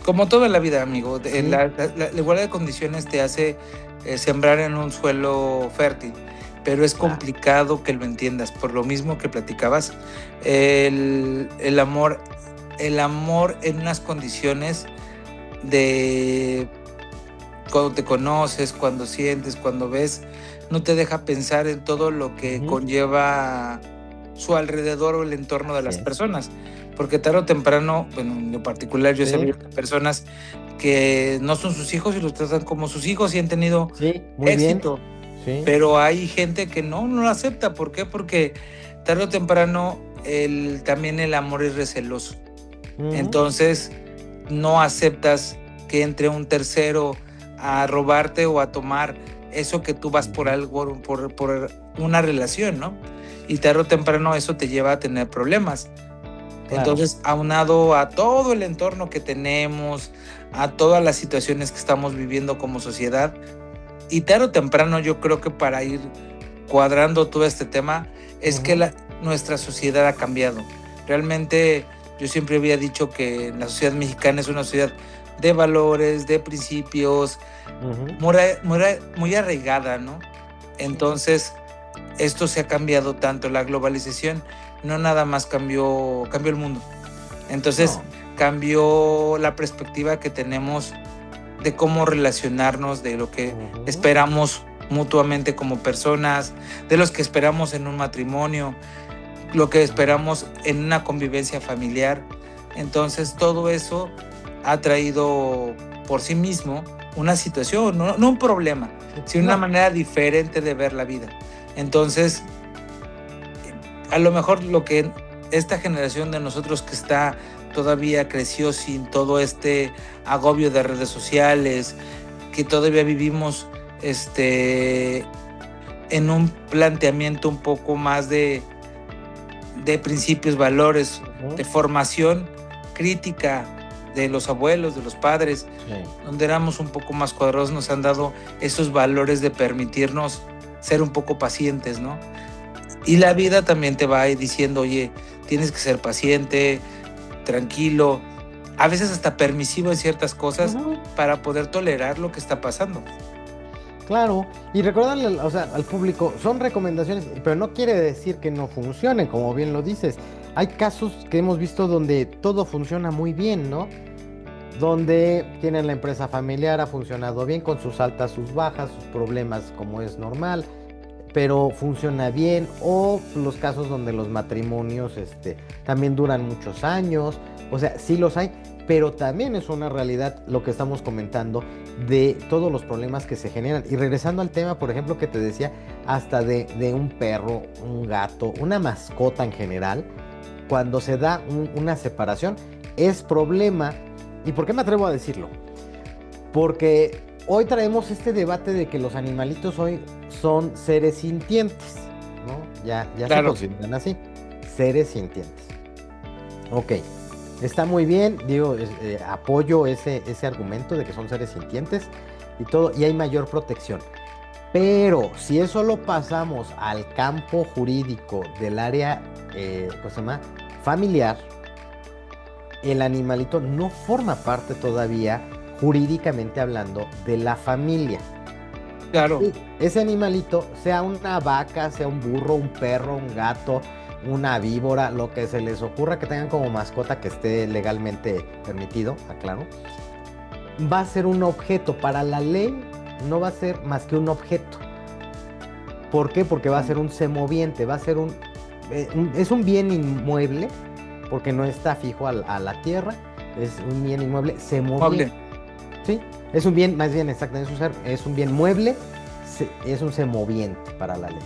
Como toda la vida, amigo, Sí. la igualdad de condiciones te hace sembrar en un suelo fértil, pero es Claro. complicado que lo entiendas. Por lo mismo que platicabas, el amor en unas condiciones de cuando te conoces, cuando sientes, cuando ves, no te deja pensar en todo lo que Ujú. conlleva su alrededor o el entorno de Así las es. personas. Porque tarde o temprano, bueno, en lo particular yo he Sí. sabido de personas que no son sus hijos y los tratan como sus hijos y han tenido Sí, muy bien. éxito. Sí. Pero hay gente que no lo acepta. ¿Por qué? Porque tarde o temprano también el amor es receloso. Ujú. Entonces no aceptas que entre un tercero a robarte o a tomar eso que tú vas por algo, por una relación, ¿no? Y tarde o temprano eso te lleva a tener problemas. Claro. Entonces, aunado a todo el entorno que tenemos, a todas las situaciones que estamos viviendo como sociedad, y tarde o temprano yo creo que para ir cuadrando todo este tema, es que nuestra sociedad ha cambiado. Realmente yo siempre había dicho que la sociedad mexicana es una sociedad de valores, de principios, muy arraigada, ¿no? Entonces, esto se ha cambiado tanto, la globalización no nada más cambió el mundo. Entonces, cambió la perspectiva que tenemos de cómo relacionarnos, de lo que esperamos mutuamente como personas, de los que esperamos en un matrimonio, lo que esperamos en una convivencia familiar. Entonces, todo eso ha traído por sí mismo una situación, no un problema, sino una manera diferente de ver la vida. Entonces, a lo mejor lo que esta generación de nosotros que está todavía creció sin todo este agobio de redes sociales, que todavía vivimos en un planteamiento un poco más de principios, valores, de formación crítica de los abuelos, de los padres, donde éramos un poco más cuadrados, nos han dado esos valores de permitirnos ser un poco pacientes, ¿no? Y la vida también te va diciendo, oye, tienes que ser paciente, tranquilo, a veces hasta permisivo en ciertas cosas para poder tolerar lo que está pasando. Claro, y recordarle, o sea, al público, son recomendaciones, pero no quiere decir que no funcionen, como bien lo dices. Hay casos que hemos visto donde todo funciona muy bien, ¿no? Donde tienen la empresa familiar, ha funcionado bien con sus altas, sus bajas, sus problemas como es normal, pero funciona bien. O los casos donde los matrimonios también duran muchos años, o sea, sí los hay, pero también es una realidad lo que estamos comentando de todos los problemas que se generan. Y regresando al tema, por ejemplo, que te decía, hasta de un perro, un gato, una mascota en general, cuando se da una separación, es problema. ¿Y por qué me atrevo a decirlo? Porque hoy traemos este debate de que los animalitos hoy son seres sintientes, ¿no? Ya Claro. se consideran así, seres sintientes. Ok, está muy bien, digo, apoyo ese argumento de que son seres sintientes y todo, y hay mayor protección. Pero si eso lo pasamos al campo jurídico del área, ¿cómo se llama? Familiar, el animalito no forma parte todavía, jurídicamente hablando, de la familia. Claro. Ese animalito, sea una vaca, sea un burro, un perro, un gato, una víbora, lo que se les ocurra que tengan como mascota que esté legalmente permitido, aclaro, va a ser un objeto. Para la ley no va a ser más que un objeto. ¿Por qué? Porque va a ser un semoviente, va a ser es un bien inmueble, porque no está fijo a la tierra, es un bien inmueble semoviente. Sí, es un bien, más bien exactamente, es un bien mueble, es un semoviente para la ley.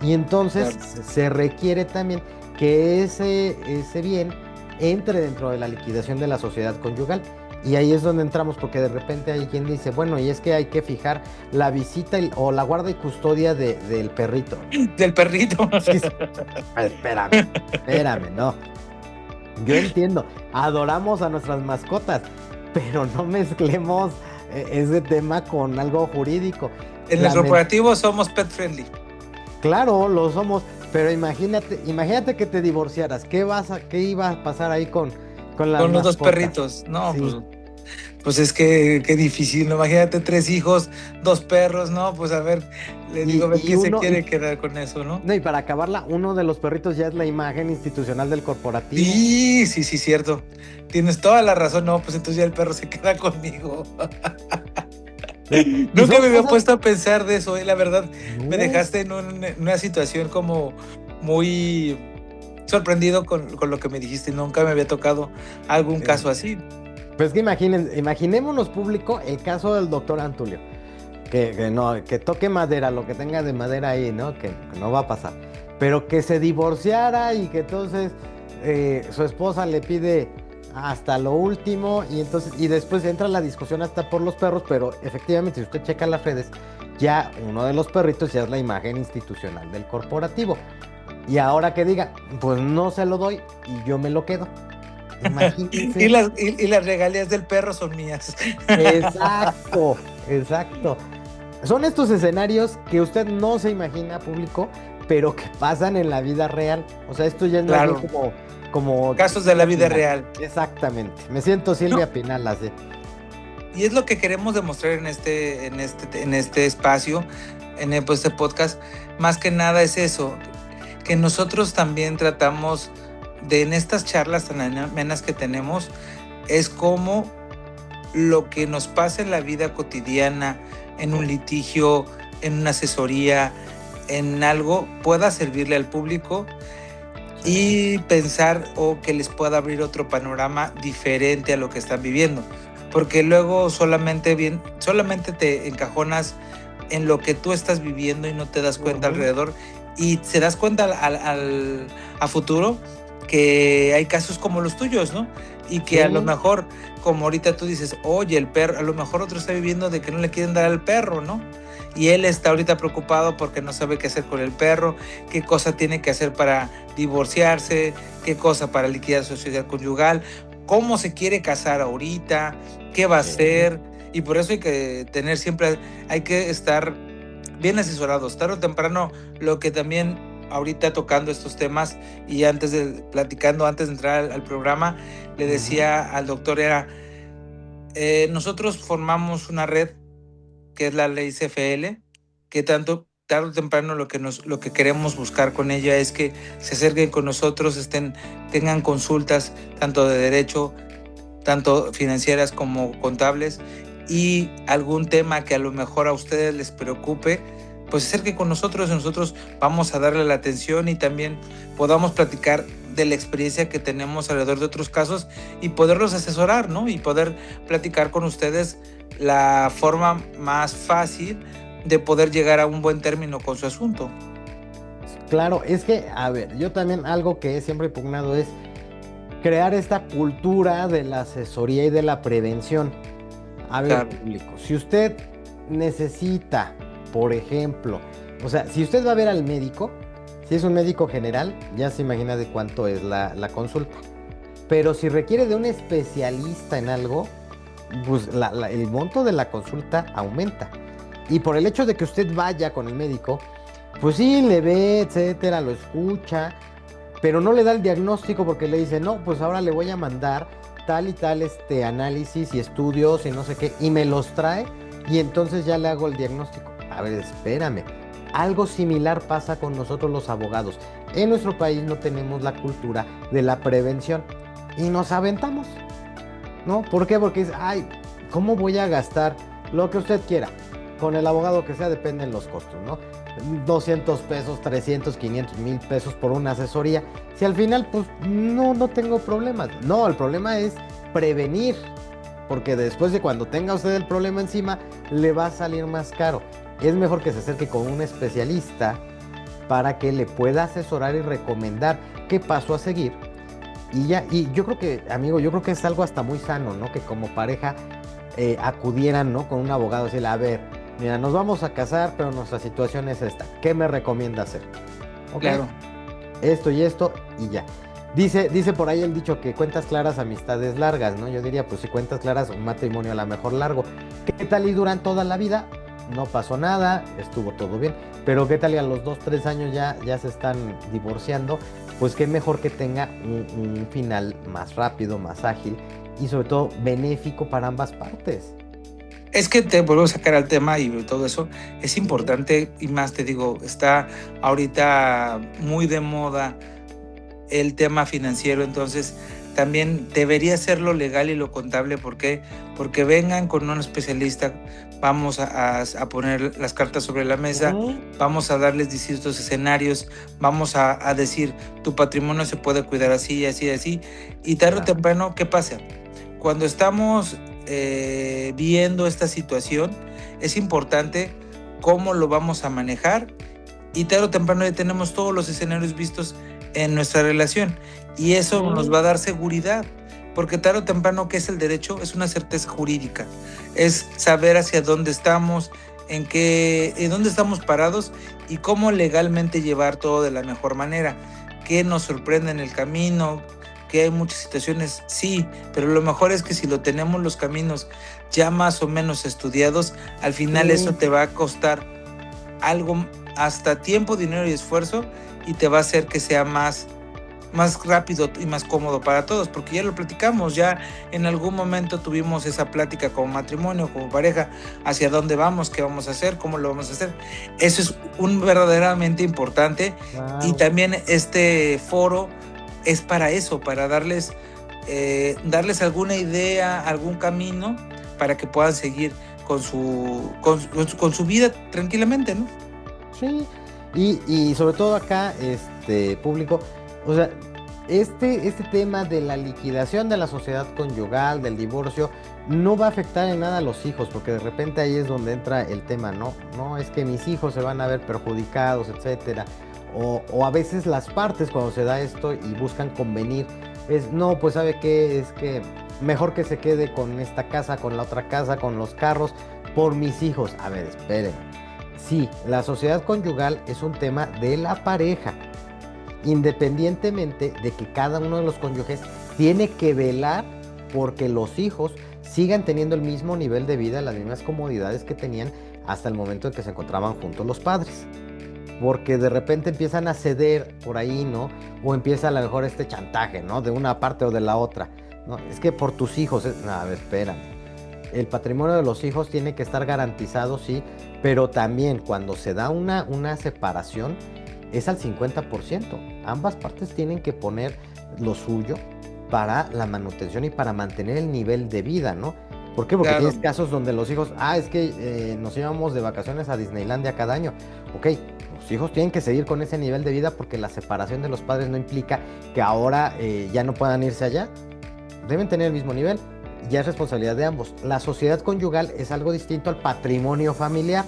Y entonces se requiere también que ese bien entre dentro de la liquidación de la sociedad conyugal. Y ahí es donde entramos, porque de repente hay quien dice, bueno, y es que hay que fijar la visita o la guarda y custodia del perrito. Del perrito. Espérame, no. Yo entiendo, adoramos a nuestras mascotas, pero no mezclemos ese tema con algo jurídico. En el corporativo somos pet friendly. Claro, lo somos, pero imagínate que te divorciaras. ¿Qué iba a pasar ahí con las los mascotas? dos perritos? No, sí. pues Pues es que qué difícil, ¿no? Imagínate 3 hijos, 2 perros, ¿no? Pues a ver, le digo, a ver Y quién se uno, quiere quedar con eso, ¿no? no, y para acabarla, uno de los perritos ya es la imagen institucional del corporativo. Sí, sí, sí, cierto. Tienes toda la razón, no, pues entonces ya el perro se queda conmigo. Y Nunca son me había cosas, puesto a pensar de eso, la verdad, me no, dejaste en una situación como muy sorprendido con lo que me dijiste, nunca me había tocado algún caso eh, así. pues que imaginémonos público el caso del doctor Antulio, que no, que toque madera, lo que tenga de madera ahí, ¿no? Que no va a pasar. Pero que se divorciara y que entonces su esposa le pide hasta lo último y después entra la discusión hasta por los perros, pero efectivamente si usted checa las redes, ya uno de los perritos ya es la imagen institucional del corporativo. Y ahora que diga, pues no se lo doy y yo me lo quedo. Y Imagínense. las regalías del perro son mías. Exacto, exacto. Son estos escenarios que usted no se imagina, público, pero que pasan en la vida real. O sea, esto ya es más bien Claro, como casos de la Silvia vida Pinal. real. Exactamente. Me siento No, Silvia Pinal así. y es lo que queremos demostrar en este espacio, pues, este podcast. Más que nada es eso, que nosotros también tratamos de, en estas charlas tan amenas que tenemos, es como lo que nos pasa en la vida cotidiana, en un litigio, en una asesoría, en algo, pueda servirle al público Sí. y pensar o que les pueda abrir otro panorama diferente a lo que están viviendo. Porque luego solamente te encajonas en lo que tú estás viviendo y no te das cuenta Ujú. alrededor, y se das cuenta a futuro que hay casos como los tuyos, ¿no? Y que a lo Sí. mejor, como ahorita tú dices, oye, el perro, a lo mejor otro está viviendo de que no le quieren dar al perro, ¿no? Y él está ahorita preocupado porque no sabe qué hacer con el perro, qué cosa tiene que hacer para divorciarse, qué cosa para liquidar su sociedad conyugal, cómo se quiere casar ahorita, qué va a Sí. hacer. Y por eso hay que tener siempre, hay que estar bien asesorados, tarde o temprano. Lo que también ahorita tocando estos temas y antes de entrar al programa, le Ujú. decía al doctor, era, nosotros formamos una red que es la ley CFL, que tarde o temprano lo que queremos buscar con ella es que se acerquen con nosotros, tengan consultas tanto de derecho, tanto financieras como contables, y algún tema que a lo mejor a ustedes les preocupe, pues se acerquen con nosotros y nosotros vamos a darle la atención y también podamos platicar de la experiencia que tenemos alrededor de otros casos y poderlos asesorar, ¿no? Y poder platicar con ustedes la forma más fácil de poder llegar a un buen término con su asunto. Claro, es que, a ver, yo también algo que siempre he pugnado es crear esta cultura de la asesoría y de la prevención. A ver, Claro, público, si usted necesita, por ejemplo, o sea, si usted va a ver al médico, si es un médico general, ya se imagina de cuánto es la consulta. Pero si requiere de un especialista en algo, pues el monto de la consulta aumenta. Y por el hecho de que usted vaya con el médico, pues sí, le ve, etcétera, lo escucha, pero no le da el diagnóstico porque le dice, no, pues ahora le voy a mandar tal y tal análisis y estudios y no sé qué, y me los trae y entonces ya le hago el diagnóstico. A ver, espérame. Algo similar pasa con nosotros los abogados. En nuestro país no tenemos la cultura de la prevención y nos aventamos, ¿no? ¿Por qué? Porque es, ay, ¿cómo voy a gastar lo que usted quiera? Con el abogado que sea dependen los costos, ¿no? 200 pesos, 300, 500, 1000 pesos por una asesoría. Si al final, pues no tengo problemas. No, el problema es prevenir, porque después de cuando tenga usted el problema encima, le va a salir más caro. Es mejor que se acerque con un especialista para que le pueda asesorar y recomendar qué paso a seguir. Y ya, y yo creo que, amigo, yo creo que es algo hasta muy sano, ¿no? Que como pareja acudieran, ¿no? Con un abogado, decirle, a ver, mira, nos vamos a casar, pero nuestra situación es esta. ¿Qué me recomienda hacer? Ok, claro. esto y ya. Dice por ahí el dicho que cuentas claras, amistades largas, ¿no? Yo diría, pues si cuentas claras, un matrimonio a lo mejor largo. ¿Qué tal y duran toda la vida? No pasó nada, estuvo todo bien. Pero ¿qué tal y a los 2, 3 años ya se están divorciando? Pues qué mejor que tenga un final más rápido, más ágil y sobre todo benéfico para ambas partes. Es que te vuelvo a sacar al tema y todo eso, es importante y más te digo, está ahorita muy de moda el tema financiero, entonces también debería ser lo legal y lo contable. ¿Por qué? Porque vengan con un especialista, vamos a poner las cartas sobre la mesa, vamos a darles distintos escenarios, vamos a decir, tu patrimonio se puede cuidar así, así, así, y tarde o temprano, ¿qué pasa? Cuando estamos viendo esta situación, es importante cómo lo vamos a manejar, y tarde o temprano ya tenemos todos los escenarios vistos en nuestra relación, y eso nos va a dar seguridad, porque tarde o temprano, ¿qué es el derecho? Es una certeza jurídica, es saber hacia dónde estamos, en dónde estamos parados y cómo legalmente llevar todo de la mejor manera, qué nos sorprende en el camino, que hay muchas situaciones, sí, pero lo mejor es que si lo tenemos los caminos ya más o menos estudiados, al final eso te va a costar algo, hasta tiempo, dinero y esfuerzo, y te va a hacer que sea más rápido y más cómodo para todos, porque ya lo platicamos, ya en algún momento tuvimos esa plática como matrimonio, como pareja, hacia dónde vamos, qué vamos a hacer, cómo lo vamos a hacer. Eso es verdaderamente importante. Wow. Y también este foro es para eso, para darles alguna idea, algún camino para que puedan seguir con su vida tranquilamente, ¿no? Sí, y sobre todo acá, público, o sea, este tema de la liquidación de la sociedad conyugal, del divorcio, no va a afectar en nada a los hijos, porque de repente ahí es donde entra el tema, no, es que mis hijos se van a ver perjudicados, etcétera. O a veces las partes, cuando se da esto y buscan convenir, no, pues ¿sabe qué? Es que mejor que se quede con esta casa, con la otra casa, con los carros, por mis hijos. A ver, esperen. Sí, la sociedad conyugal es un tema de la pareja, independientemente de que cada uno de los cónyuges tiene que velar porque los hijos sigan teniendo el mismo nivel de vida, las mismas comodidades que tenían hasta el momento en que se encontraban juntos los padres. Porque de repente empiezan a ceder por ahí, ¿no? O empieza a lo mejor este chantaje, ¿no? De una parte o de la otra, ¿no? Es que por tus hijos, no, a ver, espérame. El patrimonio de los hijos tiene que estar garantizado, sí, pero también cuando se da una separación, es al 50%. Ambas partes tienen que poner lo suyo para la manutención y para mantener el nivel de vida, ¿no? ¿Por qué? Porque claro, tienes casos donde los hijos, es que nos íbamos de vacaciones a Disneylandia cada año. Ok, los hijos tienen que seguir con ese nivel de vida porque la separación de los padres no implica que ahora ya no puedan irse allá. Deben tener el mismo nivel, ya es responsabilidad de ambos. La sociedad conyugal es algo distinto al patrimonio familiar.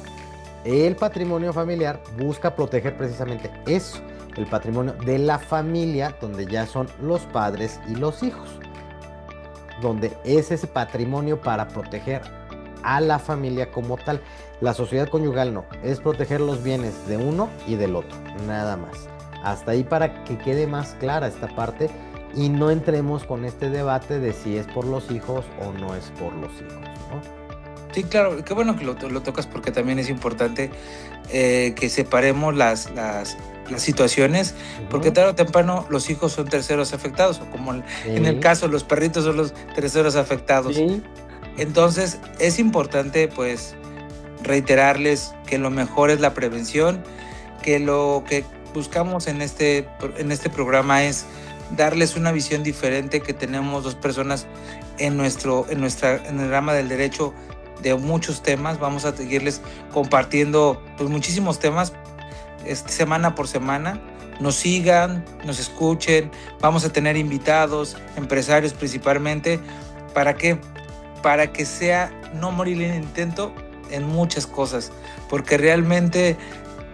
El patrimonio familiar busca proteger precisamente eso, el patrimonio de la familia, donde ya son los padres y los hijos, donde es ese patrimonio para proteger a la familia como tal. La sociedad conyugal no, es proteger los bienes de uno y del otro, nada más. Hasta ahí para que quede más clara esta parte y no entremos con este debate de si es por los hijos o no es por los hijos, ¿no? Sí, claro, qué bueno que lo tocas, porque también es importante que separemos las situaciones, porque tarde o temprano los hijos son terceros afectados, o como en el caso los perritos son los terceros afectados. Entonces es importante pues reiterarles que lo mejor es la prevención, que lo que buscamos en este programa es darles una visión diferente, que tenemos dos personas en el rama del derecho de muchos temas. Vamos a seguirles compartiendo pues muchísimos temas semana por semana. Nos sigan, nos escuchen, vamos a tener invitados, empresarios principalmente. ¿Para qué? Para que sea no morir en el intento en muchas cosas, porque realmente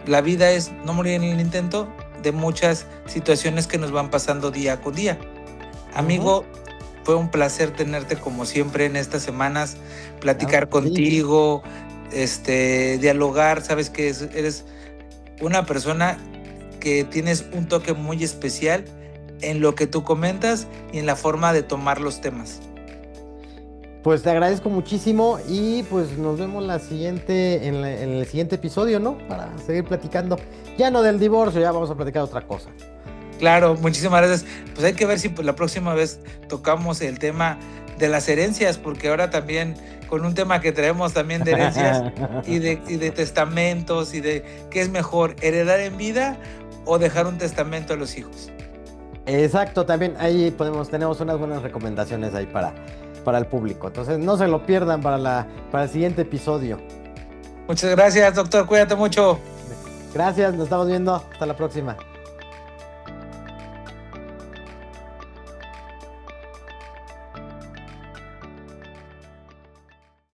la vida es no morir en el intento de muchas situaciones que nos van pasando día con día. Amigo, fue un placer tenerte como siempre en estas semanas, platicar contigo, dialogar. Sabes que eres una persona que tienes un toque muy especial en lo que tú comentas y en la forma de tomar los temas. Pues te agradezco muchísimo y pues nos vemos en el siguiente episodio, ¿no? Para seguir platicando. Ya no del divorcio, ya vamos a platicar otra cosa. Claro, muchísimas gracias. Pues hay que ver si pues la próxima vez tocamos el tema de las herencias, porque ahora también con un tema que traemos también de herencias y de testamentos y de qué es mejor, heredar en vida o dejar un testamento a los hijos. Exacto, también ahí tenemos unas buenas recomendaciones ahí para el público. Entonces no se lo pierdan para el siguiente episodio. Muchas gracias, doctor. Cuídate mucho. Gracias, nos estamos viendo. Hasta la próxima.